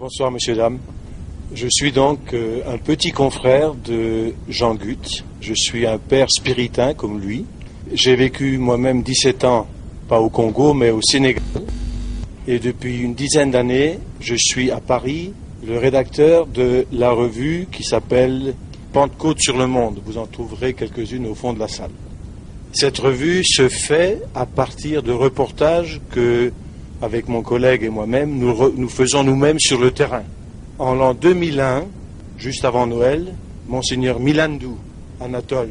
Bonsoir, messieurs, dames. Je suis donc un petit confrère de Jean Gut. Je suis un père spiritain comme lui. J'ai vécu moi-même 17 ans, pas au Congo, mais au Sénégal. Et depuis une dizaine d'années, je suis à Paris, le rédacteur de la revue qui s'appelle Pentecôte sur le monde. Vous en trouverez quelques-unes au fond de la salle. Cette revue se fait à partir de reportages que, avec mon collègue et moi-même, nous faisons nous-mêmes sur le terrain. En l'an 2001, juste avant Noël, Monseigneur Milandou Anatole,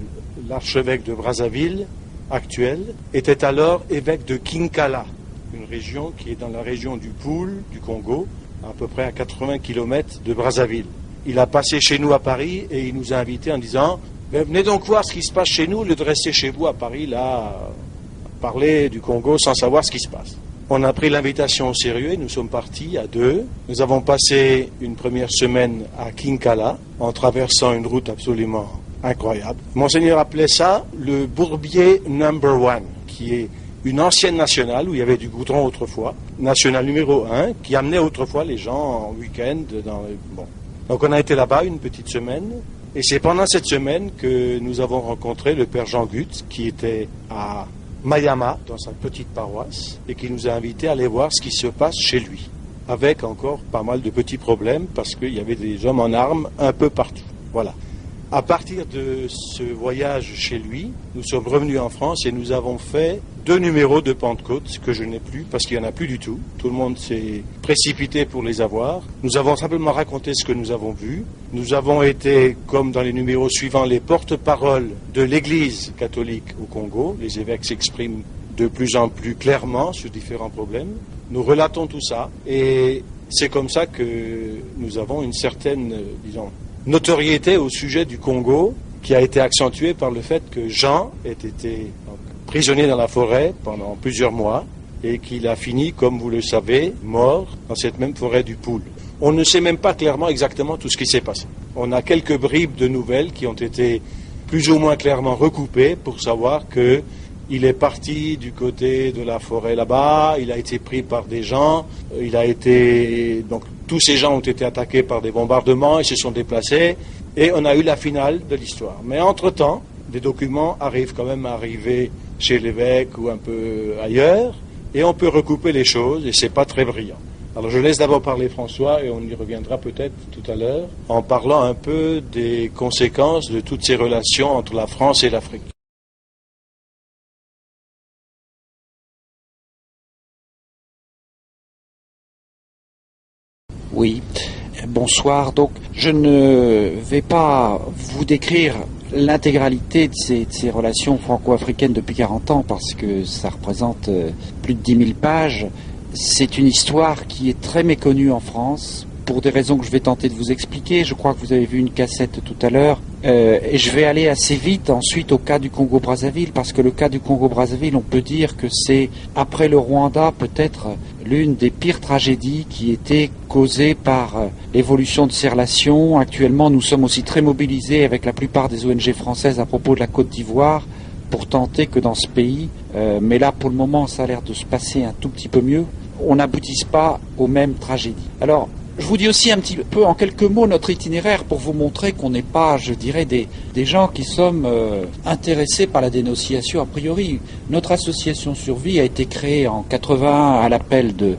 l'archevêque de Brazzaville actuel, était alors évêque de Kinkala, une région qui est dans la région du Poul, du Congo, à peu près à 80 km de Brazzaville. Il a passé chez nous à Paris et il nous a invités en disant « Venez donc voir ce qui se passe chez nous, au lieu de rester chez vous à Paris, là, à parler du Congo sans savoir ce qui se passe. » On a pris l'invitation au sérieux et nous sommes partis à deux. Nous avons passé une première semaine à Kinkala en traversant une route absolument incroyable. Monseigneur appelait ça le Bourbier number 1, qui est une ancienne nationale où il y avait du goudron autrefois, nationale numéro 1, qui amenait autrefois les gens en week-end. Donc on a été là-bas une petite semaine et c'est pendant cette semaine que nous avons rencontré le père Jean Gut qui était à Mayama, dans sa petite paroisse, et qui nous a invités à aller voir ce qui se passe chez lui, avec encore pas mal de petits problèmes, parce qu'il y avait des hommes en armes un peu partout. Voilà. À partir de ce voyage chez lui, nous sommes revenus en France et nous avons fait 2 numéros de Pentecôte, que je n'ai plus, parce qu'il n'y en a plus du tout. Tout le monde s'est précipité pour les avoir. Nous avons simplement raconté ce que nous avons vu. Nous avons été, comme dans les numéros suivants, les porte-paroles de l'Église catholique au Congo. Les évêques s'expriment de plus en plus clairement sur différents problèmes. Nous relatons tout ça et c'est comme ça que nous avons une certaine, notoriété au sujet du Congo qui a été accentuée par le fait que Jean ait été prisonnier dans la forêt pendant plusieurs mois et qu'il a fini, comme vous le savez, mort dans cette même forêt du Poul. On ne sait même pas clairement exactement tout ce qui s'est passé. On a quelques bribes de nouvelles qui ont été plus ou moins clairement recoupées pour savoir que il est parti du côté de la forêt là-bas, il a été pris par des gens, donc tous ces gens ont été attaqués par des bombardements, ils se sont déplacés, et on a eu la finale de l'histoire. Mais entre-temps, des documents arrivent quand même à arriver chez l'évêque ou un peu ailleurs, et on peut recouper les choses, et c'est pas très brillant. Alors je laisse d'abord parler François, et on y reviendra peut-être tout à l'heure, en parlant un peu des conséquences de toutes ces relations entre la France et l'Afrique. Oui, bonsoir. Donc, je ne vais pas vous décrire l'intégralité de ces relations franco-africaines depuis 40 ans parce que ça représente plus de 10 000 pages. C'est une histoire qui est très méconnue en France pour des raisons que je vais tenter de vous expliquer. Je crois que vous avez vu une cassette tout à l'heure. Et je vais aller assez vite ensuite au cas du Congo-Brazzaville parce que le cas du Congo-Brazzaville, on peut dire que c'est, après le Rwanda, peut-être l'une des pires tragédies qui était causée par l'évolution de ces relations. Actuellement, nous sommes aussi très mobilisés avec la plupart des ONG françaises à propos de la Côte d'Ivoire pour tenter que dans ce pays, mais là pour le moment ça a l'air de se passer un tout petit peu mieux, on n'aboutisse pas aux mêmes tragédies. Alors, je vous dis aussi un petit peu en quelques mots notre itinéraire pour vous montrer qu'on n'est pas, je dirais, des gens qui sommes intéressés par la dénonciation a priori. Notre association Survie a été créée en 81 à l'appel de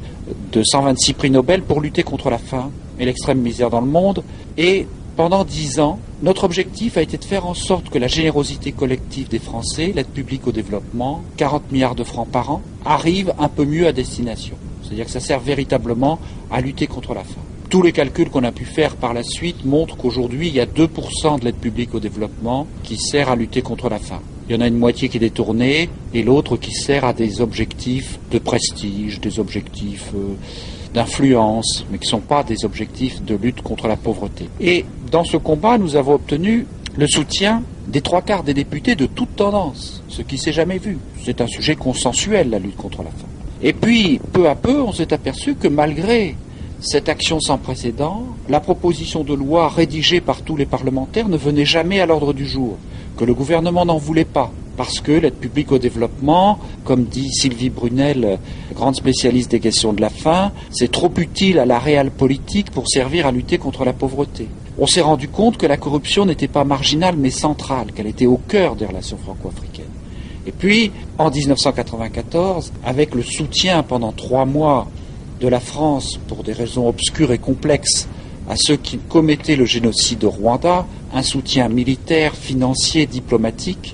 126 prix Nobel pour lutter contre la faim et l'extrême misère dans le monde. Et pendant 10 ans, notre objectif a été de faire en sorte que la générosité collective des Français, l'aide publique au développement, 40 milliards de francs par an, arrive un peu mieux à destination. C'est-à-dire que ça sert véritablement à lutter contre la faim. Tous les calculs qu'on a pu faire par la suite montrent qu'aujourd'hui, il y a 2% de l'aide publique au développement qui sert à lutter contre la faim. Il y en a une moitié qui est détournée et l'autre qui sert à des objectifs de prestige, des objectifs d'influence, mais qui ne sont pas des objectifs de lutte contre la pauvreté. Et dans ce combat, nous avons obtenu le soutien des 3/4 des députés de toute tendance, ce qui ne s'est jamais vu. C'est un sujet consensuel, la lutte contre la faim. Et puis, peu à peu, on s'est aperçu que malgré cette action sans précédent, la proposition de loi rédigée par tous les parlementaires ne venait jamais à l'ordre du jour, que le gouvernement n'en voulait pas, parce que l'aide publique au développement, comme dit Sylvie Brunel, grande spécialiste des questions de la faim, c'est trop utile à la réelle politique pour servir à lutter contre la pauvreté. On s'est rendu compte que la corruption n'était pas marginale mais centrale, qu'elle était au cœur des relations franco-africaines. Et puis, en 1994, avec le soutien pendant 3 mois de la France, pour des raisons obscures et complexes, à ceux qui commettaient le génocide au Rwanda, un soutien militaire, financier, diplomatique,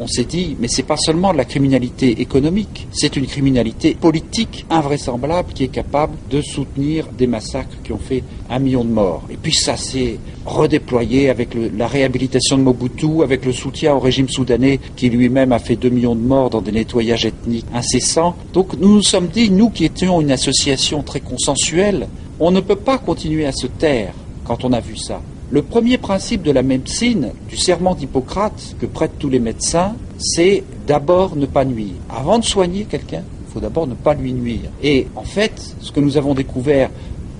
on s'est dit, mais c'est pas seulement de la criminalité économique, c'est une criminalité politique invraisemblable qui est capable de soutenir des massacres qui ont fait 1 million de morts. Et puis ça s'est redéployé avec la réhabilitation de Mobutu, avec le soutien au régime soudanais qui lui-même a fait 2 millions de morts dans des nettoyages ethniques incessants. Donc nous nous sommes dit, nous qui étions une association très consensuelle, on ne peut pas continuer à se taire quand on a vu ça. Le premier principe de la médecine, du serment d'Hippocrate que prêtent tous les médecins, c'est d'abord ne pas nuire. Avant de soigner quelqu'un, il faut d'abord ne pas lui nuire. Et en fait, ce que nous avons découvert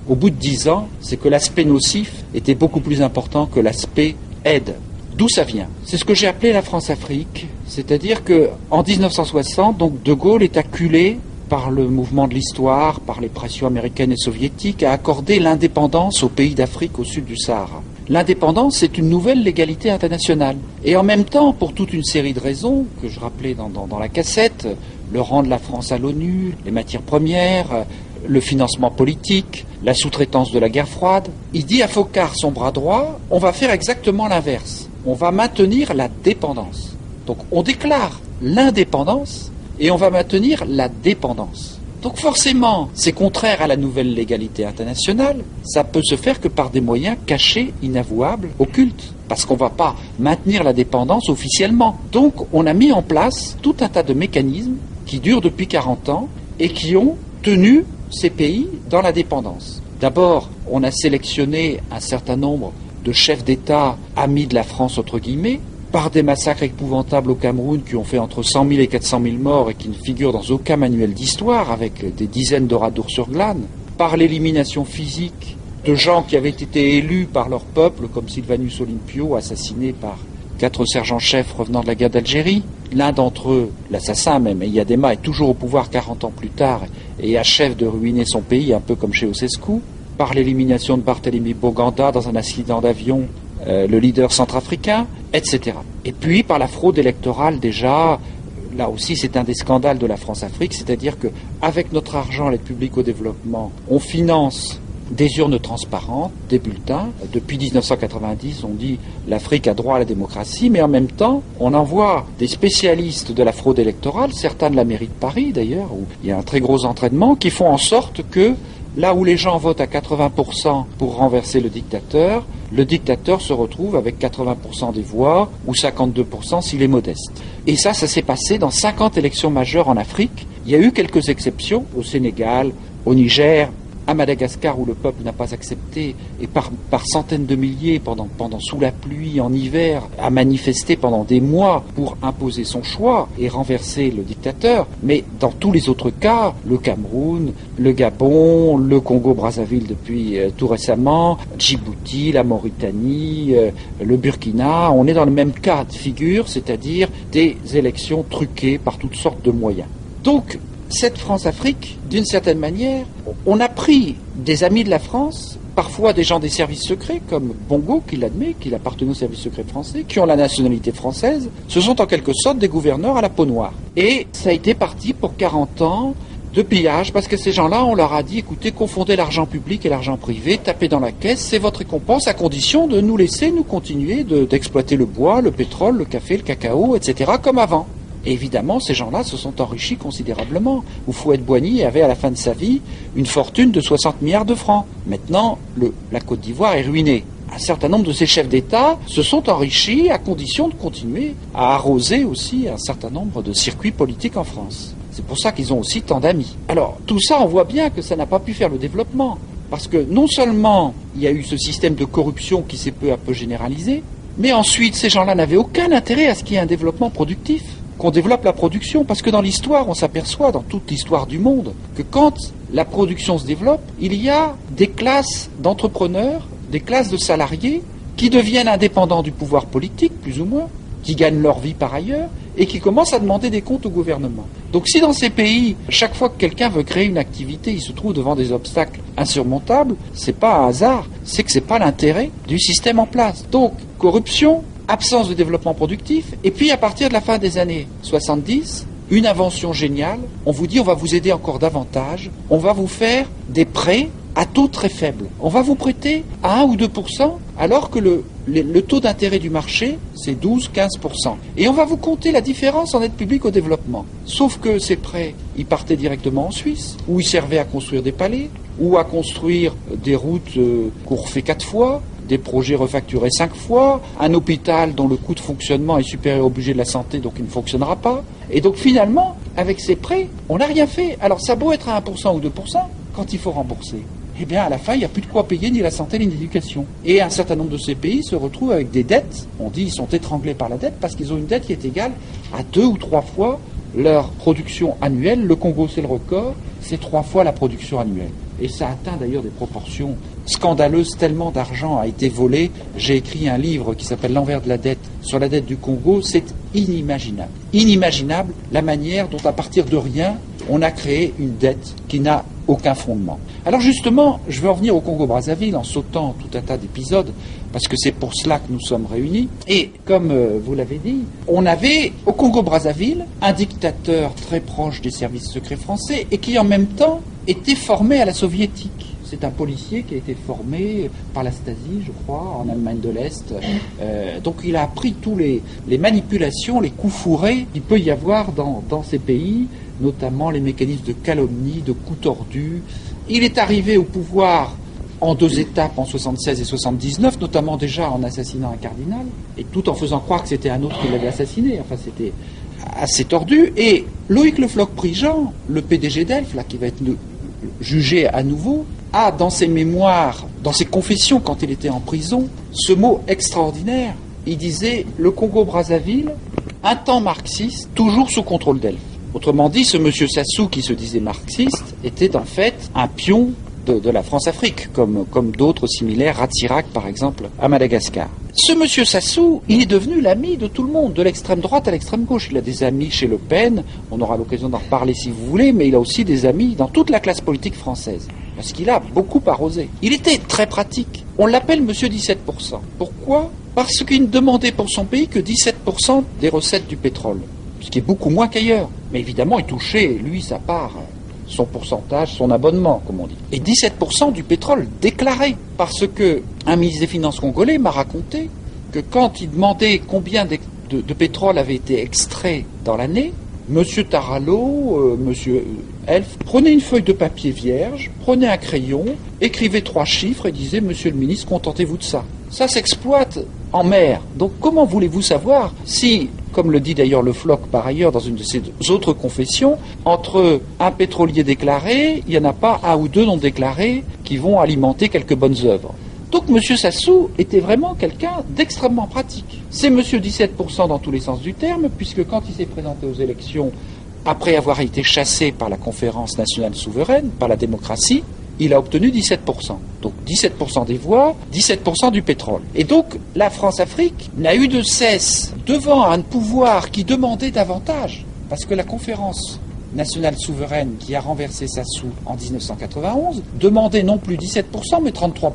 au bout de 10 ans, c'est que l'aspect nocif était beaucoup plus important que l'aspect aide. D'où ça vient? C'est ce que j'ai appelé la France-Afrique, c'est-à-dire qu'en 1960, donc De Gaulle est acculé par le mouvement de l'histoire, par les pressions américaines et soviétiques, à accorder l'indépendance aux pays d'Afrique au sud du Sahara. L'indépendance, c'est une nouvelle légalité internationale. Et en même temps, pour toute une série de raisons que je rappelais dans la cassette, le rang de la France à l'ONU, les matières premières, le financement politique, la sous-traitance de la guerre froide, il dit à Foccart, son bras droit, on va faire exactement l'inverse. On va maintenir la dépendance. Donc on déclare l'indépendance et on va maintenir la dépendance. Donc forcément, c'est contraire à la nouvelle légalité internationale. Ça peut se faire que par des moyens cachés, inavouables, occultes. Parce qu'on ne va pas maintenir la dépendance officiellement. Donc on a mis en place tout un tas de mécanismes qui durent depuis 40 ans et qui ont tenu ces pays dans la dépendance. D'abord, on a sélectionné un certain nombre de chefs d'État amis de la France, entre guillemets, par des massacres épouvantables au Cameroun qui ont fait entre 100 000 et 400 000 morts et qui ne figurent dans aucun manuel d'histoire, avec des dizaines de Radour-sur-Glane, par l'élimination physique de gens qui avaient été élus par leur peuple, comme Sylvanus Olympio, assassiné par 4 sergents-chefs revenant de la guerre d'Algérie. L'un d'entre eux, l'assassin même, Eyadema, est toujours au pouvoir 40 ans plus tard et achève de ruiner son pays, un peu comme Ceausescu, par l'élimination de Barthélemy Boganda dans un accident d'avion, le leader centrafricain, etc. Et puis par la fraude électorale déjà, là aussi c'est un des scandales de la France-Afrique, c'est-à-dire qu'avec notre argent, l'aide publique au développement, on finance des urnes transparentes, des bulletins. Depuis 1990, on dit l'Afrique a droit à la démocratie, mais en même temps, on envoie des spécialistes de la fraude électorale, certains de la mairie de Paris d'ailleurs, où il y a un très gros entraînement, qui font en sorte que là où les gens votent à 80% pour renverser le dictateur se retrouve avec 80% des voix ou 52% s'il est modeste. Et ça s'est passé dans 50 élections majeures en Afrique. Il y a eu quelques exceptions au Sénégal, au Niger, à Madagascar où le peuple n'a pas accepté et par centaines de milliers pendant sous la pluie en hiver a manifesté pendant des mois pour imposer son choix et renverser le dictateur. Mais dans tous les autres cas, le Cameroun, le Gabon, le Congo-Brazzaville depuis tout récemment, Djibouti, la Mauritanie, le Burkina, on est dans le même cas de figure, c'est-à-dire des élections truquées par toutes sortes de moyens. Donc, cette France-Afrique, d'une certaine manière, on a pris des amis de la France, parfois des gens des services secrets, comme Bongo, qui l'admet, qu'il appartenait au service secret français, qui ont la nationalité française, ce sont en quelque sorte des gouverneurs à la peau noire. Et ça a été parti pour 40 ans de pillage, parce que ces gens-là, on leur a dit, écoutez, confondez l'argent public et l'argent privé, tapez dans la caisse, c'est votre récompense, à condition de nous laisser nous continuer d'exploiter le bois, le pétrole, le café, le cacao, etc., comme avant. Et évidemment, ces gens-là se sont enrichis considérablement. Houphouët-Boigny avait à la fin de sa vie une fortune de 60 milliards de francs. Maintenant, la Côte d'Ivoire est ruinée. Un certain nombre de ces chefs d'État se sont enrichis à condition de continuer à arroser aussi un certain nombre de circuits politiques en France. C'est pour ça qu'ils ont aussi tant d'amis. Alors, tout ça, on voit bien que ça n'a pas pu faire le développement. Parce que non seulement il y a eu ce système de corruption qui s'est peu à peu généralisé, mais ensuite, ces gens-là n'avaient aucun intérêt à ce qu'il y ait un développement productif. Qu'on développe la production, parce que dans l'histoire, on s'aperçoit, dans toute l'histoire du monde, que quand la production se développe, il y a des classes d'entrepreneurs, des classes de salariés qui deviennent indépendants du pouvoir politique, plus ou moins, qui gagnent leur vie par ailleurs et qui commencent à demander des comptes au gouvernement. Donc si dans ces pays, chaque fois que quelqu'un veut créer une activité, il se trouve devant des obstacles insurmontables, c'est pas un hasard, c'est que c'est pas l'intérêt du système en place. Donc corruption, absence de développement productif, et puis à partir de la fin des années 70, une invention géniale, on vous dit on va vous aider encore davantage, on va vous faire des prêts à taux très faible. On va vous prêter à 1 ou 2%, alors que le taux d'intérêt du marché, c'est 12-15%. Et on va vous compter la différence en aide publique au développement. Sauf que ces prêts, ils partaient directement en Suisse, où ils servaient à construire des palais, ou à construire des routes qu'on refait 4 fois, des projets refacturés 5 fois, un hôpital dont le coût de fonctionnement est supérieur au budget de la santé, donc il ne fonctionnera pas. Et donc finalement, avec ces prêts, on n'a rien fait. Alors ça a beau être à 1% ou 2%, quand il faut rembourser, eh bien à la fin, il n'y a plus de quoi payer ni la santé ni l'éducation. Et un certain nombre de ces pays se retrouvent avec des dettes, on dit ils sont étranglés par la dette, parce qu'ils ont une dette qui est égale à 2 ou 3 fois leur production annuelle. Le Congo, c'est le record, c'est 3 fois la production annuelle. Et ça atteint d'ailleurs des proportions scandaleuses, tellement d'argent a été volé. J'ai écrit un livre qui s'appelle L'envers de la dette, sur la dette du Congo. C'est inimaginable. Inimaginable la manière dont à partir de rien, on a créé une dette qui n'a aucun fondement. Alors justement, je vais en venir au Congo-Brazzaville en sautant tout un tas d'épisodes, parce que c'est pour cela que nous sommes réunis. Et comme vous l'avez dit, on avait au Congo-Brazzaville un dictateur très proche des services secrets français et qui en même temps était formé à la soviétique. C'est un policier qui a été formé par la Stasi, je crois, en Allemagne de l'Est. Donc il a appris tous les manipulations, les coups fourrés qu'il peut y avoir dans ces pays, notamment les mécanismes de calomnie, de coups tordus. Il est arrivé au pouvoir en 2 étapes, en 76 et 79, notamment déjà en assassinant un cardinal, et tout en faisant croire que c'était un autre qui l'avait assassiné. Enfin, c'était assez tordu. Et Loïc Le Floch-Prigent, le PDG d'Elf, là, qui va être jugé à nouveau, a dans ses mémoires, dans ses confessions quand il était en prison, ce mot extraordinaire. Il disait « Le Congo-Brazzaville, un temps marxiste, toujours sous contrôle d'Elf ». Autrement dit, ce monsieur Sassou qui se disait marxiste était en fait un pion de la France-Afrique, comme d'autres similaires, Ratsirac par exemple, à Madagascar. Ce monsieur Sassou, il est devenu l'ami de tout le monde, de l'extrême droite à l'extrême gauche. Il a des amis chez Le Pen, on aura l'occasion d'en reparler si vous voulez, mais il a aussi des amis dans toute la classe politique française, parce qu'il a beaucoup arrosé. Il était très pratique. On l'appelle monsieur 17%. Pourquoi ? Parce qu'il ne demandait pour son pays que 17% des recettes du pétrole, ce qui est beaucoup moins qu'ailleurs. Mais évidemment, il touchait, lui, sa part, son pourcentage, son abonnement, comme on dit. Et 17% du pétrole déclaré. Parce que un ministre des Finances congolais m'a raconté que quand il demandait combien de pétrole avait été extrait dans l'année, Monsieur Taralo, Monsieur Elf, prenait une feuille de papier vierge, prenait un crayon, écrivait 3 chiffres et disait « Monsieur le ministre, contentez-vous de ça ». Ça s'exploite en mer. Donc comment voulez-vous savoir si, comme le dit d'ailleurs Le Floch par ailleurs dans une de ses autres confessions, entre un pétrolier déclaré, il n'y en a pas 1 ou 2 non déclarés qui vont alimenter quelques bonnes œuvres. Donc M. Sassou était vraiment quelqu'un d'extrêmement pratique. C'est M. 17% dans tous les sens du terme, puisque quand il s'est présenté aux élections, après avoir été chassé par la conférence nationale souveraine, par la démocratie, il a obtenu 17%. Donc 17% des voix, 17% du pétrole. Et donc la France-Afrique n'a eu de cesse, devant un pouvoir qui demandait davantage, parce que la conférence nationale souveraine qui a renversé Sassou en 1991 demandait non plus 17% mais 33%.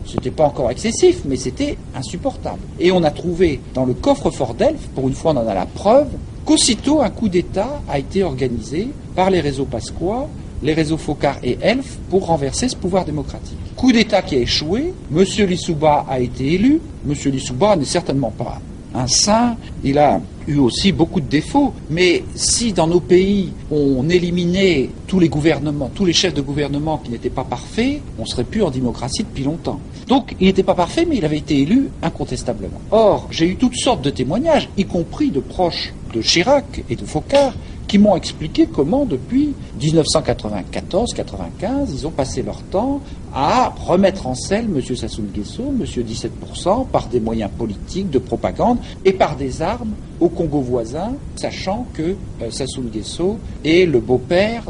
C'était pas encore excessif, mais c'était insupportable. Et on a trouvé dans le coffre-fort d'Elf, pour une fois on en a la preuve, qu'aussitôt un coup d'État a été organisé par les réseaux pasquois, les réseaux Focard et Elf pour renverser ce pouvoir démocratique. Coup d'État qui a échoué, M. Lissouba a été élu. M. Lissouba n'est certainement pas un saint, il a eu aussi beaucoup de défauts, mais si dans nos pays on éliminait tous les gouvernements, tous les chefs de gouvernement qui n'étaient pas parfaits, on serait plus en démocratie depuis longtemps. Donc il n'était pas parfait, mais il avait été élu incontestablement. Or, j'ai eu toutes sortes de témoignages, y compris de proches de Chirac et de Focard, qui m'ont expliqué comment, depuis 1994-95, ils ont passé leur temps à remettre en selle M. Sassou Nguesso, M. 17%, par des moyens politiques, de propagande, et par des armes au Congo voisin, sachant que Sassou Nguesso est le beau-père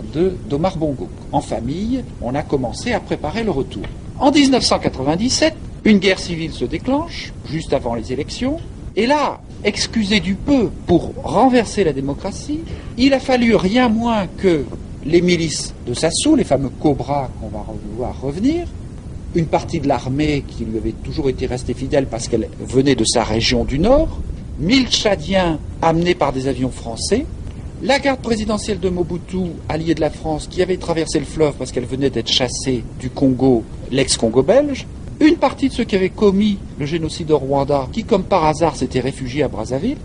d'Omar Bongo. En famille, on a commencé à préparer le retour. En 1997, une guerre civile se déclenche, juste avant les élections, et là, excusé du peu pour renverser la démocratie, il a fallu rien moins que les milices de Sassou, les fameux Cobras qu'on va voir revenir, une partie de l'armée qui lui avait toujours été restée fidèle parce qu'elle venait de sa région du Nord, 1000 Tchadiens amenés par des avions français, la garde présidentielle de Mobutu, alliée de la France, qui avait traversé le fleuve parce qu'elle venait d'être chassée du Congo, l'ex-Congo belge, une partie de ceux qui avaient commis le génocide au Rwanda, qui comme par hasard s'étaient réfugiés à Brazzaville,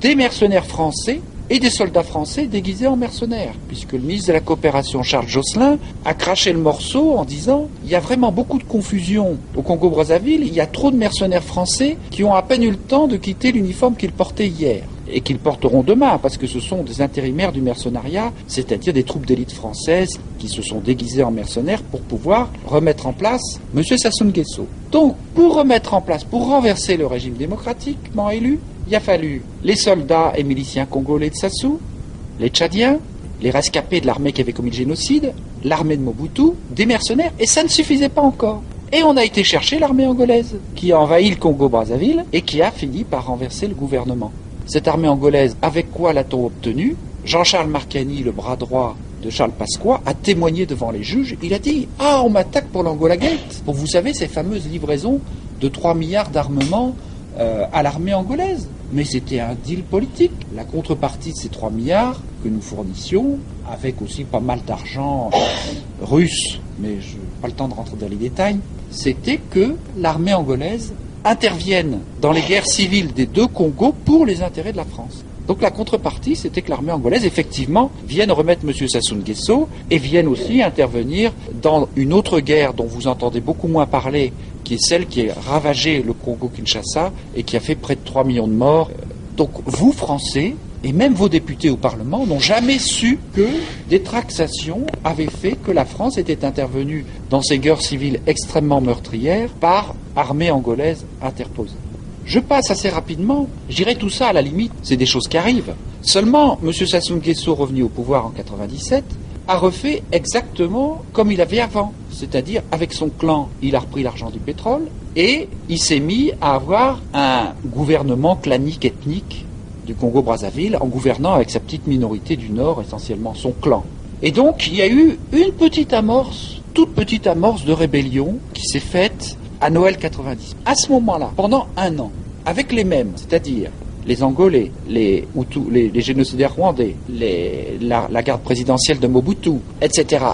des mercenaires français et des soldats français déguisés en mercenaires, puisque le ministre de la Coopération, Charles Jocelyn, a craché le morceau en disant « Il y a vraiment beaucoup de confusion au Congo-Brazzaville, il y a trop de mercenaires français qui ont à peine eu le temps de quitter l'uniforme qu'ils portaient hier. » Et qu'ils porteront demain, parce que ce sont des intérimaires du mercenariat, c'est-à-dire des troupes d'élite françaises qui se sont déguisées en mercenaires pour pouvoir remettre en place M. Sassou Nguesso. Donc, pour remettre en place, pour renverser le régime démocratiquement élu, il a fallu les soldats et miliciens congolais de Sassou, les Tchadiens, les rescapés de l'armée qui avait commis le génocide, l'armée de Mobutu, des mercenaires, et ça ne suffisait pas encore. Et on a été chercher l'armée angolaise, qui a envahi le Congo-Brazzaville et qui a fini par renverser le gouvernement. Cette armée angolaise, avec quoi l'a-t-on obtenu? Jean-Charles Marcani, le bras droit de Charles Pasqua, a témoigné devant les juges. Il a dit « Ah, on m'attaque pour l'Angola Gate !» Pour, vous savez, ces fameuses livraisons de 3 milliards d'armements à l'armée angolaise. Mais c'était un deal politique. La contrepartie de ces 3 milliards que nous fournissions, avec aussi pas mal d'argent russe, mais je n'ai pas le temps de rentrer dans les détails, c'était que l'armée angolaise interviennent dans les guerres civiles des deux Congos pour les intérêts de la France. Donc la contrepartie, c'était que l'armée angolaise, effectivement, vienne remettre M. Sassou Nguesso et vienne aussi intervenir dans une autre guerre dont vous entendez beaucoup moins parler, qui est celle qui a ravagé le Congo-Kinshasa et qui a fait près de 3 millions de morts. Donc vous, Français, et même vos députés au Parlement n'ont jamais su que des tractations avaient fait que la France était intervenue dans ces guerres civiles extrêmement meurtrières par armée angolaise interposée. Je passe assez rapidement, je dirais tout ça à la limite, c'est des choses qui arrivent. Seulement, M. Sassou Nguesso, revenu au pouvoir en 1997, a refait exactement comme il avait avant. C'est-à-dire, avec son clan, il a repris l'argent du pétrole et il s'est mis à avoir un gouvernement clanique, ethnique, du Congo-Brazzaville en gouvernant avec sa petite minorité du Nord, essentiellement son clan. Et donc, il y a eu une petite amorce, toute petite amorce de rébellion qui s'est faite à Noël 90. À ce moment-là, pendant 1 an, avec les mêmes, c'est-à-dire les Angolais, les Hutus, les génocidaires rwandais, la garde présidentielle de Mobutu, etc.,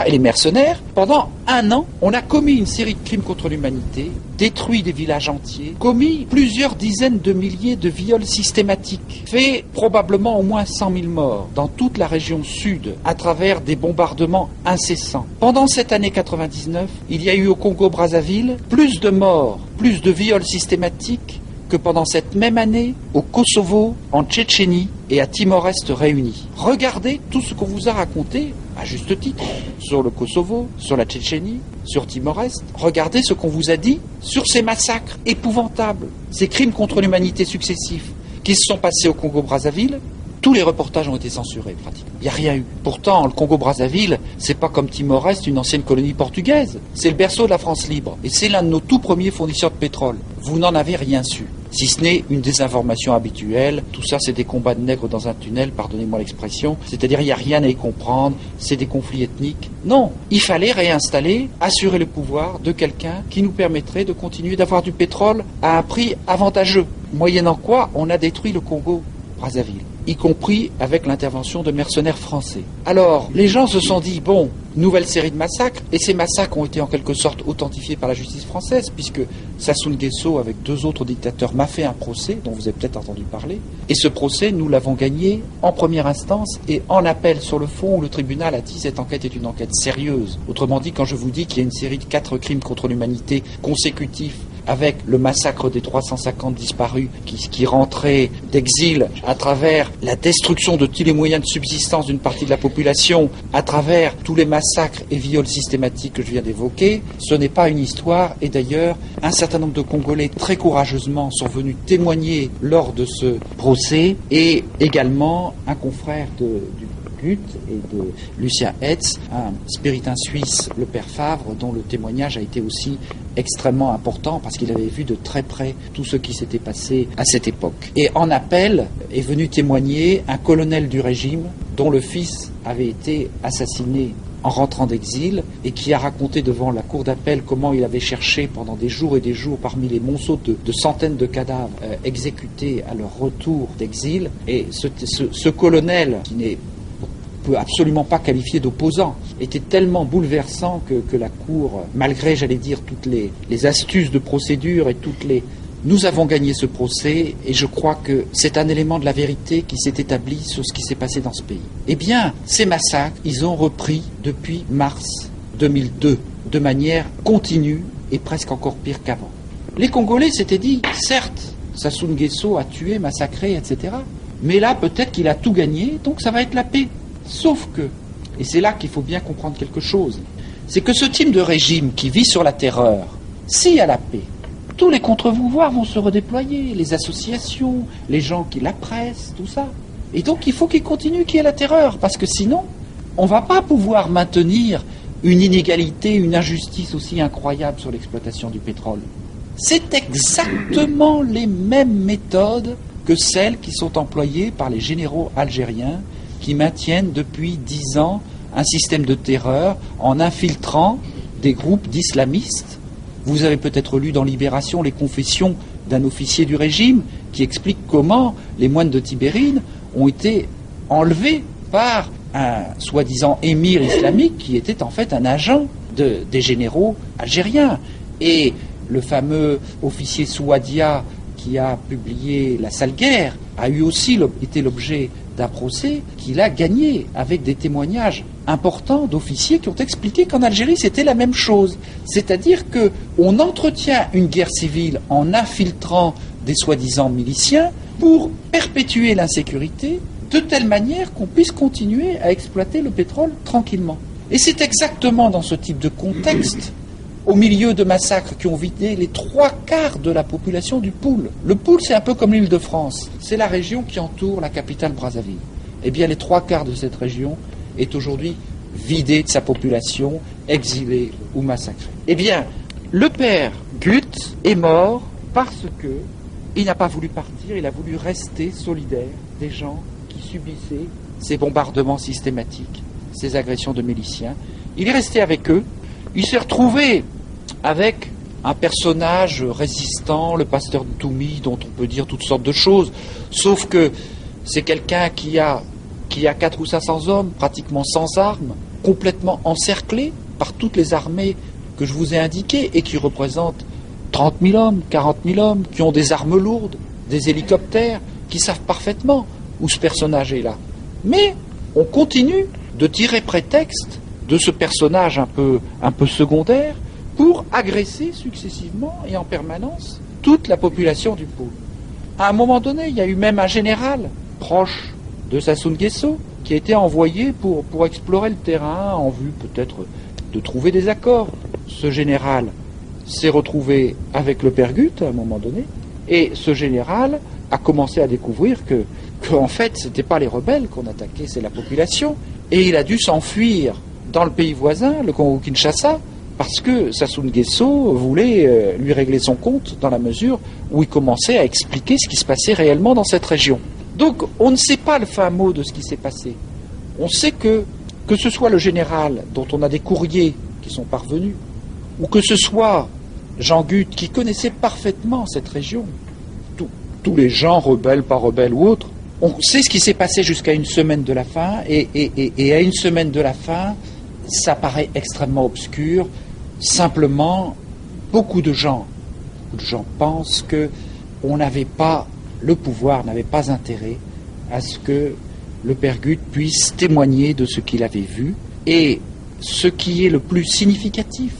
et les mercenaires, pendant 1 an, on a commis une série de crimes contre l'humanité, détruit des villages entiers, commis plusieurs dizaines de milliers de viols systématiques, fait probablement au moins 100 000 morts dans toute la région sud à travers des bombardements incessants. Pendant cette année 99, il y a eu au Congo-Brazzaville plus de morts, plus de viols systématiques que pendant cette même année au Kosovo, en Tchétchénie et à Timor-Est réunis. Regardez tout ce qu'on vous a raconté, à juste titre, sur le Kosovo, sur la Tchétchénie, sur Timor-Est. Regardez ce qu'on vous a dit sur ces massacres épouvantables, ces crimes contre l'humanité successifs qui se sont passés au Congo-Brazzaville. Tous les reportages ont été censurés, pratiquement. Il n'y a rien eu. Pourtant, le Congo-Brazzaville, c'est pas comme Timor-Est, une ancienne colonie portugaise. C'est le berceau de la France libre. Et c'est l'un de nos tout premiers fournisseurs de pétrole. Vous n'en avez rien su. Si ce n'est une désinformation habituelle. Tout ça, c'est des combats de nègres dans un tunnel, pardonnez-moi l'expression. C'est-à-dire, il n'y a rien à y comprendre. C'est des conflits ethniques. Non. Il fallait réinstaller, assurer le pouvoir de quelqu'un qui nous permettrait de continuer d'avoir du pétrole à un prix avantageux. Moyennant quoi, on a détruit le Congo-Brazzaville, y compris avec l'intervention de mercenaires français. Alors, les gens se sont dit, bon, nouvelle série de massacres, et ces massacres ont été en quelque sorte authentifiés par la justice française, puisque Sassou Nguesso, avec 2 autres dictateurs, m'a fait un procès, dont vous avez peut-être entendu parler, et ce procès, nous l'avons gagné en première instance et en appel sur le fond, où le tribunal a dit, cette enquête est une enquête sérieuse. Autrement dit, quand je vous dis qu'il y a une série de 4 crimes contre l'humanité consécutifs, avec le massacre des 350 disparus qui rentraient d'exil, à travers la destruction de tous les moyens de subsistance d'une partie de la population, à travers tous les massacres et viols systématiques que je viens d'évoquer, ce n'est pas une histoire. Et d'ailleurs, un certain nombre de Congolais très courageusement sont venus témoigner lors de ce procès, et également un confrère du Gut et de Lucien Hetz, un spiritain suisse, le père Favre, dont le témoignage a été aussi extrêmement important parce qu'il avait vu de très près tout ce qui s'était passé à cette époque. Et en appel est venu témoigner un colonel du régime dont le fils avait été assassiné en rentrant d'exil et qui a raconté devant la cour d'appel comment il avait cherché pendant des jours et des jours parmi les monceaux de centaines de cadavres exécutés à leur retour d'exil. Et ce colonel, qui n'est peut absolument pas qualifié d'opposant, était tellement bouleversant que la cour, malgré, j'allais dire, toutes les astuces de procédure et nous avons gagné ce procès et je crois que c'est un élément de la vérité qui s'est établi sur ce qui s'est passé dans ce pays. Eh bien, ces massacres, ils ont repris depuis mars 2002 de manière continue et presque encore pire qu'avant. Les Congolais s'étaient dit, certes, Sassou Nguesso a tué, massacré, etc. Mais là, peut-être qu'il a tout gagné, donc ça va être la paix. Sauf que, et c'est là qu'il faut bien comprendre quelque chose, c'est que ce type de régime qui vit sur la terreur, s'il y a la paix, tous les contre-pouvoirs vont se redéployer, les associations, les gens qui la pressent, tout ça. Et donc il faut qu'il continue qu'il y ait la terreur, parce que sinon, on ne va pas pouvoir maintenir une inégalité, une injustice aussi incroyable sur l'exploitation du pétrole. C'est exactement les mêmes méthodes que celles qui sont employées par les généraux algériens qui maintiennent depuis 10 ans un système de terreur en infiltrant des groupes d'islamistes. Vous avez peut-être lu dans Libération les confessions d'un officier du régime qui explique comment les moines de Tibérine ont été enlevés par un soi-disant émir islamique qui était en fait un agent des généraux algériens. Et le fameux officier Souadia qui a publié La Sale Guerre a eu aussi été l'objet d'un procès qu'il a gagné avec des témoignages importants d'officiers qui ont expliqué qu'en Algérie c'était la même chose. C'est-à-dire qu'on entretient une guerre civile en infiltrant des soi-disant miliciens pour perpétuer l'insécurité de telle manière qu'on puisse continuer à exploiter le pétrole tranquillement. Et c'est exactement dans ce type de contexte, au milieu de massacres qui ont vidé les 3/4 de la population du Poul. Le Poul, c'est un peu comme l'Île-de-France. C'est la région qui entoure la capitale Brazzaville. Eh bien, les 3/4 de cette région est aujourd'hui vidée de sa population, exilée ou massacrée. Eh bien, le père Gut est mort parce que il n'a pas voulu partir, il a voulu rester solidaire des gens qui subissaient ces bombardements systématiques, ces agressions de miliciens. Il est resté avec eux. Il s'est retrouvé avec un personnage résistant, le pasteur Ntoumi, dont on peut dire toutes sortes de choses, sauf que c'est quelqu'un qui a 400 ou 500 hommes, pratiquement sans armes, complètement encerclé par toutes les armées que je vous ai indiquées et qui représentent 30 000 hommes, 40 000 hommes, qui ont des armes lourdes, des hélicoptères, qui savent parfaitement où ce personnage est là. Mais on continue de tirer prétexte de ce personnage un peu secondaire pour agresser successivement et en permanence toute la population du Poul. À un moment donné, il y a eu même un général proche de Sassou Nguesso qui a été envoyé pour explorer le terrain en vue peut-être de trouver des accords. Ce général s'est retrouvé avec le père Gut à un moment donné et ce général a commencé à découvrir qu'en fait, ce n'était pas les rebelles qu'on attaquait, c'est la population. Et il a dû s'enfuir dans le pays voisin, le Congo-Kinshasa, parce que Sassou Nguesso voulait lui régler son compte dans la mesure où il commençait à expliquer ce qui se passait réellement dans cette région. Donc on ne sait pas le fin mot de ce qui s'est passé. On sait que ce soit le général dont on a des courriers qui sont parvenus, ou que ce soit Jean Gut qui connaissait parfaitement cette région, tous les gens, rebelles, pas rebelles ou autres, on sait ce qui s'est passé jusqu'à une semaine de la fin, et à une semaine de la fin, ça paraît extrêmement obscur. Simplement, beaucoup de gens pensent qu'on n'avait pas, le pouvoir n'avait pas intérêt à ce que le père Gut puisse témoigner de ce qu'il avait vu. Et ce qui est le plus significatif,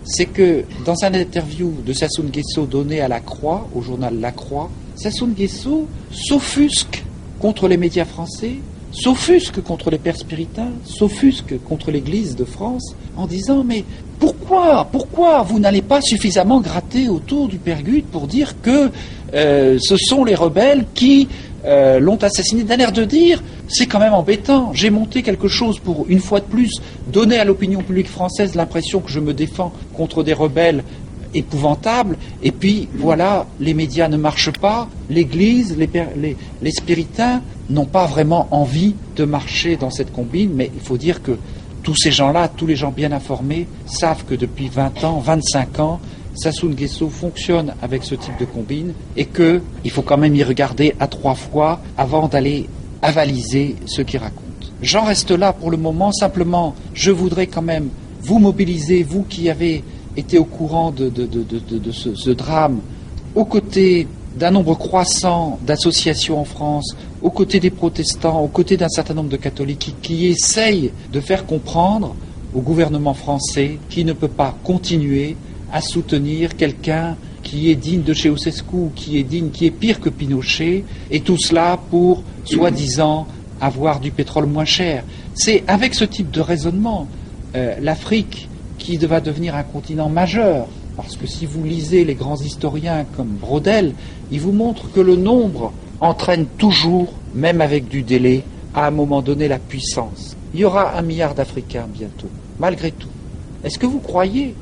c'est que dans un interview de Sassou Nguesso donné à La Croix, au journal La Croix, Sassou Nguesso s'offusque contre les médias français, s'offusque contre les pères spiritains, s'offusque contre l'Église de France, en disant « Mais pourquoi vous n'allez pas suffisamment gratter autour du père Gut pour dire que ce sont les rebelles qui l'ont assassiné ?» D'un air de dire c'est quand même embêtant. J'ai monté quelque chose pour, une fois de plus, donner à l'opinion publique française l'impression que je me défends contre des rebelles épouvantables, et puis voilà, les médias ne marchent pas, l'Église, les spiritains n'ont pas vraiment envie de marcher dans cette combine, mais il faut dire que tous ces gens-là, tous les gens bien informés, savent que depuis 20 ans, 25 ans, Sassou Nguesso fonctionne avec ce type de combine et qu'il faut quand même y regarder à 3 fois avant d'aller avaliser ce qu'il raconte. J'en reste là pour le moment, simplement je voudrais quand même vous mobiliser, vous qui avez été au courant de ce drame, aux côtés d'un nombre croissant d'associations en France, aux côtés des protestants, aux côtés d'un certain nombre de catholiques qui essayent de faire comprendre au gouvernement français qu'il ne peut pas continuer à soutenir quelqu'un qui est digne de Ceausescu, qui est pire que Pinochet, et tout cela pour, soi-disant, avoir du pétrole moins cher. C'est avec ce type de raisonnement, l'Afrique, qui va devenir un continent majeur, parce que si vous lisez les grands historiens comme Brodel, ils vous montrent que le nombre entraîne toujours, même avec du délai, à un moment donné la puissance. Il y aura 1 milliard d'Africains bientôt, malgré tout. Est-ce que vous croyez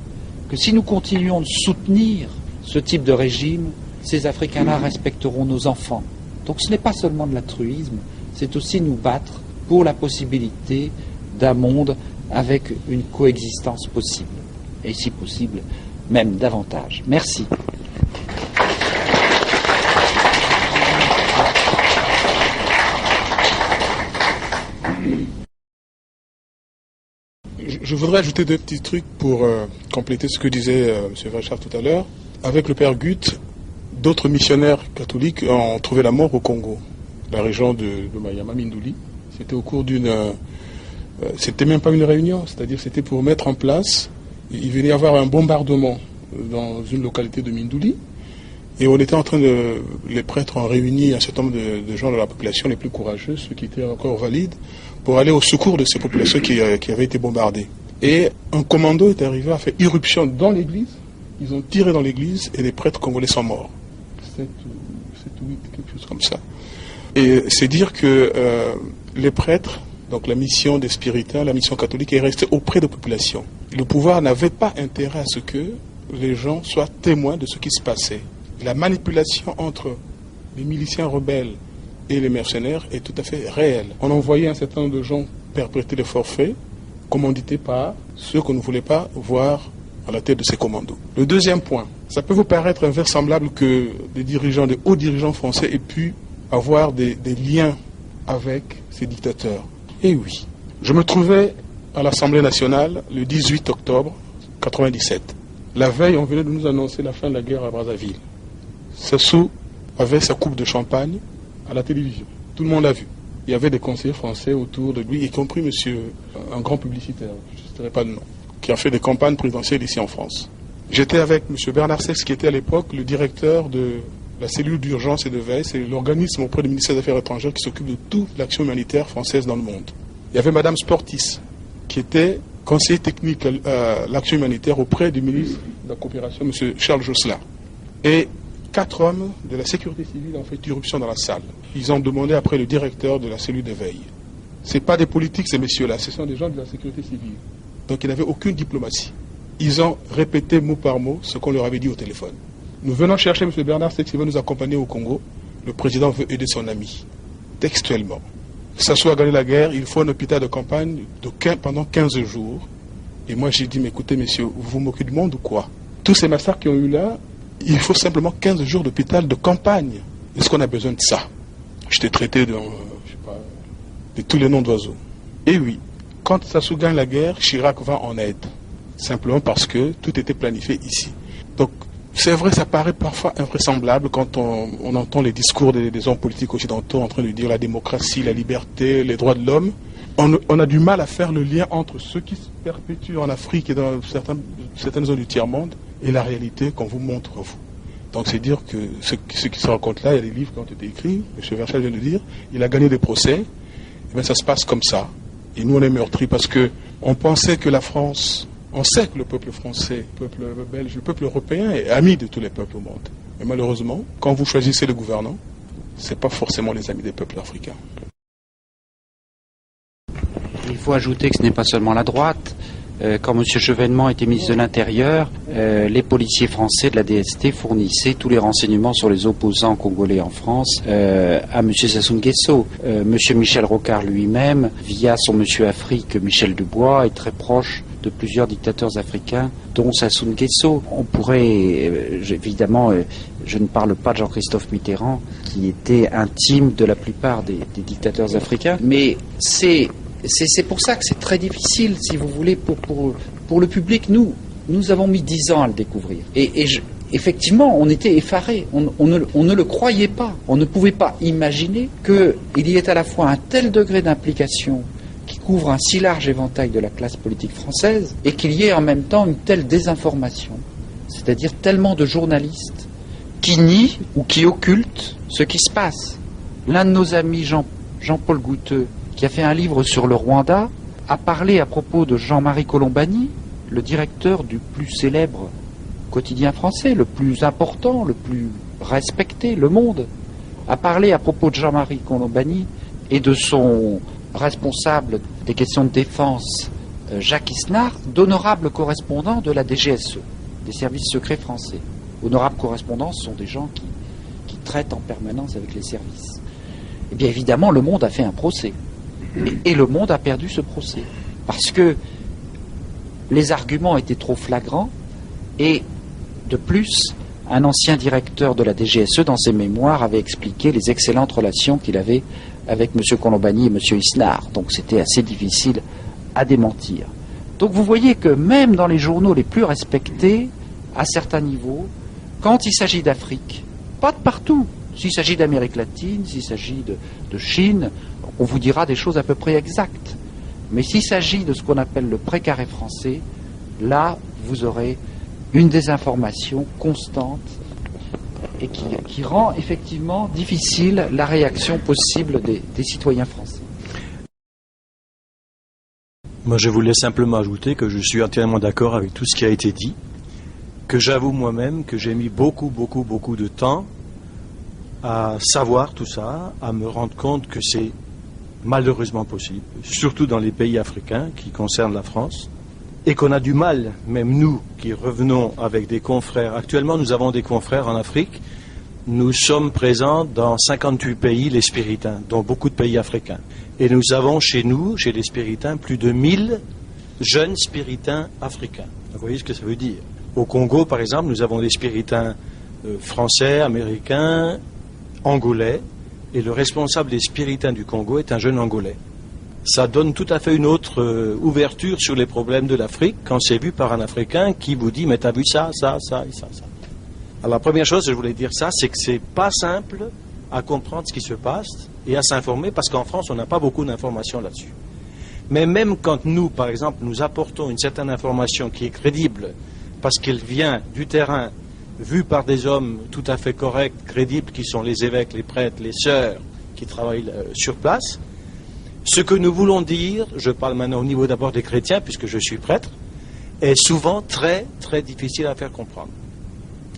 que si nous continuons de soutenir ce type de régime, ces Africains-là respecteront nos enfants? Donc ce n'est pas seulement de l'altruisme, c'est aussi nous battre pour la possibilité d'un monde avec une coexistence possible, et si possible, même davantage. Merci. Je voudrais ajouter 2 petits trucs pour compléter ce que disait M. Vachar tout à l'heure. Avec le père Gut, d'autres missionnaires catholiques ont trouvé la mort au Congo, la région de Mayama Mindouli. C'était au cours d'une... c'était même pas une réunion, c'est-à-dire c'était pour mettre en place... Il venait y avoir un bombardement dans une localité de Mindouli, et on était en train de... Les prêtres ont réuni un certain nombre de gens de la population les plus courageux, ceux qui étaient encore valides, pour aller au secours de ces populations qui avaient été bombardées. Et un commando est arrivé à faire irruption dans l'église, ils ont tiré dans l'église et les prêtres congolais sont morts. 7 ou 8, quelque chose comme ça. Et c'est dire que les prêtres, donc la mission des spiritains, la mission catholique est restée auprès de la population. Le pouvoir n'avait pas intérêt à ce que les gens soient témoins de ce qui se passait. La manipulation entre les miliciens rebelles et les mercenaires est tout à fait réelle. On envoyait un certain nombre de gens perpétrer des forfaits, commandités par ceux qu'on ne voulait pas voir à la tête de ces commandos. Le deuxième point, ça peut vous paraître invraisemblable que des hauts dirigeants français aient pu avoir des liens avec ces dictateurs. Eh oui. Je me trouvais à l'Assemblée nationale le 18 octobre 1997. La veille, on venait de nous annoncer la fin de la guerre à Brazzaville. Sassou avait sa coupe de champagne à la télévision. Tout le monde l'a vu. Il y avait des conseillers français autour de lui, y compris un grand publicitaire, je ne citerai pas le nom, qui a fait des campagnes présidentielles ici en France. J'étais avec M. Bernard Sex, qui était à l'époque le directeur de la cellule d'urgence et de veille. C'est l'organisme auprès du ministère des Affaires étrangères qui s'occupe de toute l'action humanitaire française dans le monde. Il y avait Mme Sportis, qui était conseiller technique à l'action humanitaire auprès du ministre de la Coopération, M. Charles Josselin. Et 4 hommes de la sécurité civile ont fait irruption dans la salle. Ils ont demandé après le directeur de la cellule de veille. Ce n'est pas des politiques, ces messieurs-là, ce sont des gens de la sécurité civile. Donc il n'y avait aucune diplomatie. Ils ont répété mot par mot ce qu'on leur avait dit au téléphone. Nous venons chercher M. Bernard Sex qui va nous accompagner au Congo. Le président veut aider son ami. Textuellement. Sassou a gagné la guerre, il faut un hôpital de campagne pendant 15 jours. Et moi j'ai dit, mais écoutez messieurs, vous vous moquez du monde ou quoi? Tous ces massacres qui ont eu là, il faut simplement 15 jours d'hôpital de campagne. Est-ce qu'on a besoin de ça? J'étais traité de tous les noms d'oiseaux. Et oui, quand Sassou gagne la guerre, Chirac va en aide. Simplement parce que tout était planifié ici. Donc, c'est vrai, ça paraît parfois invraisemblable quand on entend les discours des hommes politiques occidentaux en train de dire la démocratie, la liberté, les droits de l'homme. On a du mal à faire le lien entre ce qui se perpétue en Afrique et dans certaines zones du tiers-monde et la réalité qu'on vous montre, vous. Donc c'est dire que ce qui se raconte là, il y a des livres qui ont été écrits, M. Verchal vient de dire, il a gagné des procès, et bien ça se passe comme ça. Et nous on est meurtris parce qu'on pensait que la France, on sait que le peuple français, le peuple belge, le peuple européen est ami de tous les peuples au monde. Mais malheureusement, quand vous choisissez le gouvernant, ce n'est pas forcément les amis des peuples africains. faut ajouter que ce n'est pas seulement la droite. Quand M. Chevènement était ministre de l'Intérieur, les policiers français de la DST fournissaient tous les renseignements sur les opposants congolais en France à M. Sassou Nguesso. M. Michel Rocard lui-même, via son M. Afrique, Michel Dubois, est très proche de plusieurs dictateurs africains, dont Sassou Nguesso. On pourrait, évidemment, je ne parle pas de Jean-Christophe Mitterrand, qui était intime de la plupart des dictateurs africains, mais c'est pour ça que c'est très difficile, si vous voulez, pour le public. Nous avons mis 10 ans à le découvrir. Effectivement, on était effarés. On ne le croyait pas. On ne pouvait pas imaginer qu'il y ait à la fois un tel degré d'implication qui couvre un si large éventail de la classe politique française et qu'il y ait en même temps une telle désinformation. C'est-à-dire tellement de journalistes qui nient ou qui occultent ce qui se passe. L'un de nos amis, Jean-Paul Goutteux, qui a fait un livre sur le Rwanda, a parlé à propos de Jean-Marie Colombani, le directeur du plus célèbre quotidien français, le plus important, le plus respecté, Le Monde, a parlé à propos de Jean-Marie Colombani et de son responsable des questions de défense, Jacques Isnard, d'honorables correspondants de la DGSE, des services secrets français. Honorables correspondants, ce sont des gens qui traitent en permanence avec les services. Eh bien évidemment, Le Monde a fait un procès. Et Le Monde a perdu ce procès. Parce que les arguments étaient trop flagrants et, de plus, un ancien directeur de la DGSE, dans ses mémoires, avait expliqué les excellentes relations qu'il avait avec M. Colombani et M. Isnard. Donc c'était assez difficile à démentir. Donc vous voyez que même dans les journaux les plus respectés, à certains niveaux, quand il s'agit d'Afrique, pas de partout, s'il s'agit d'Amérique latine, s'il s'agit de Chine, on vous dira des choses à peu près exactes. Mais s'il s'agit de ce qu'on appelle le précaré français, là, vous aurez une désinformation constante et qui rend effectivement difficile la réaction possible des citoyens français. Moi, je voulais simplement ajouter que je suis entièrement d'accord avec tout ce qui a été dit, que j'avoue moi-même que j'ai mis beaucoup de temps à savoir tout ça, à me rendre compte que c'est malheureusement possible, surtout dans les pays africains qui concernent la France, et qu'on a du mal, même nous qui revenons avec des confrères. Actuellement, nous avons des confrères en Afrique. Nous sommes présents dans 58 pays, les Spiritains, dont beaucoup de pays africains. Et nous avons chez nous, chez les Spiritains, plus de 1000 jeunes Spiritains africains. Vous voyez ce que ça veut dire. Au Congo, par exemple, nous avons des Spiritains français, américains, angolais, et le responsable des Spiritains du Congo est un jeune Angolais. Ça donne tout à fait une autre ouverture sur les problèmes de l'Afrique quand c'est vu par un Africain qui vous dit « mais t'as vu ça, ça, ça et ça, ça ». Alors la première chose, je voulais dire ça, c'est que c'est pas simple à comprendre ce qui se passe et à s'informer parce qu'en France, on n'a pas beaucoup d'informations là-dessus. Mais même quand nous, par exemple, nous apportons une certaine information qui est crédible parce qu'elle vient du terrain, vue par des hommes tout à fait corrects, crédibles, qui sont les évêques, les prêtres, les sœurs qui travaillent sur place, ce que nous voulons dire, je parle maintenant au niveau d'abord des chrétiens, puisque je suis prêtre, est souvent très, très difficile à faire comprendre.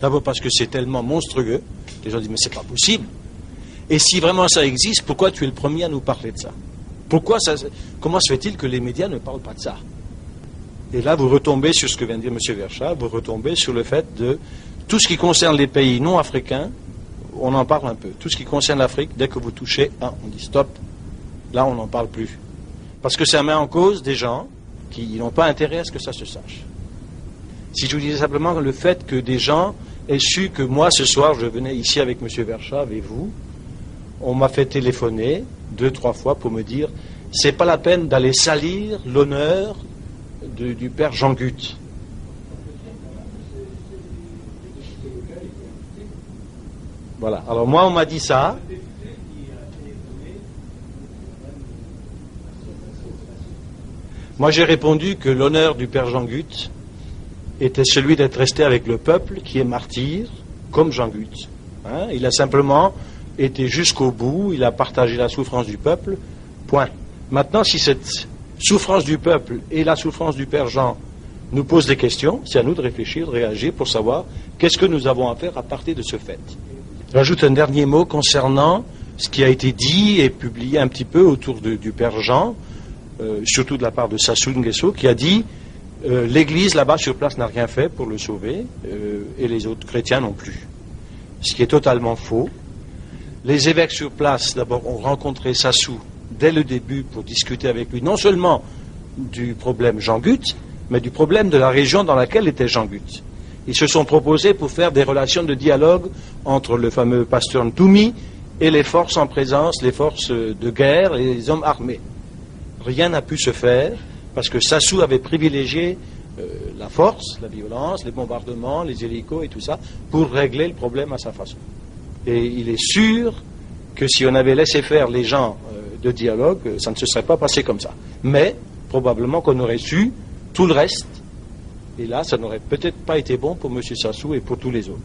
D'abord parce que c'est tellement monstrueux, les gens disent, mais c'est pas possible. Et si vraiment ça existe, pourquoi tu es le premier à nous parler de ça? Comment se fait-il que les médias ne parlent pas de ça? Et là, vous retombez sur ce que vient de dire M. Verschaft, vous retombez sur le fait de tout ce qui concerne les pays non africains, on en parle un peu. Tout ce qui concerne l'Afrique, dès que vous touchez, on dit stop. Là, on n'en parle plus. Parce que ça met en cause des gens qui n'ont pas intérêt à ce que ça se sache. Si je vous disais simplement le fait que des gens aient su que moi, ce soir, je venais ici avec M. Verschaft et vous, on m'a fait téléphoner 2-3 fois pour me dire c'est pas la peine d'aller salir l'honneur du père Jean Guth. Voilà. Alors moi, on m'a dit ça. Moi, j'ai répondu que l'honneur du père Jean Guth était celui d'être resté avec le peuple qui est martyr, comme Jean Guth. Il a simplement été jusqu'au bout, il a partagé la souffrance du peuple, point. Maintenant, si cette souffrance du peuple et la souffrance du père Jean nous posent des questions, c'est à nous de réfléchir, de réagir pour savoir qu'est-ce que nous avons à faire à partir de ce fait. J'ajoute un dernier mot concernant ce qui a été dit et publié un petit peu autour du père Jean. surtout de la part de Sassou Nguesso, qui a dit l'Église là-bas sur place n'a rien fait pour le sauver, et les autres chrétiens non plus. Ce qui est totalement faux. Les évêques sur place, d'abord, ont rencontré Sassou dès le début pour discuter avec lui, non seulement du problème Jean Gut, mais du problème de la région dans laquelle était Jean Gut. Ils se sont proposés pour faire des relations de dialogue entre le fameux pasteur Ntoumi et les forces en présence, les forces de guerre et les hommes armés. Rien n'a pu se faire parce que Sassou avait privilégié la force, la violence, les bombardements, les hélicos et tout ça pour régler le problème à sa façon. Et il est sûr que si on avait laissé faire les gens de dialogue, ça ne se serait pas passé comme ça. Mais probablement qu'on aurait su tout le reste. Et là, ça n'aurait peut-être pas été bon pour M. Sassou et pour tous les autres.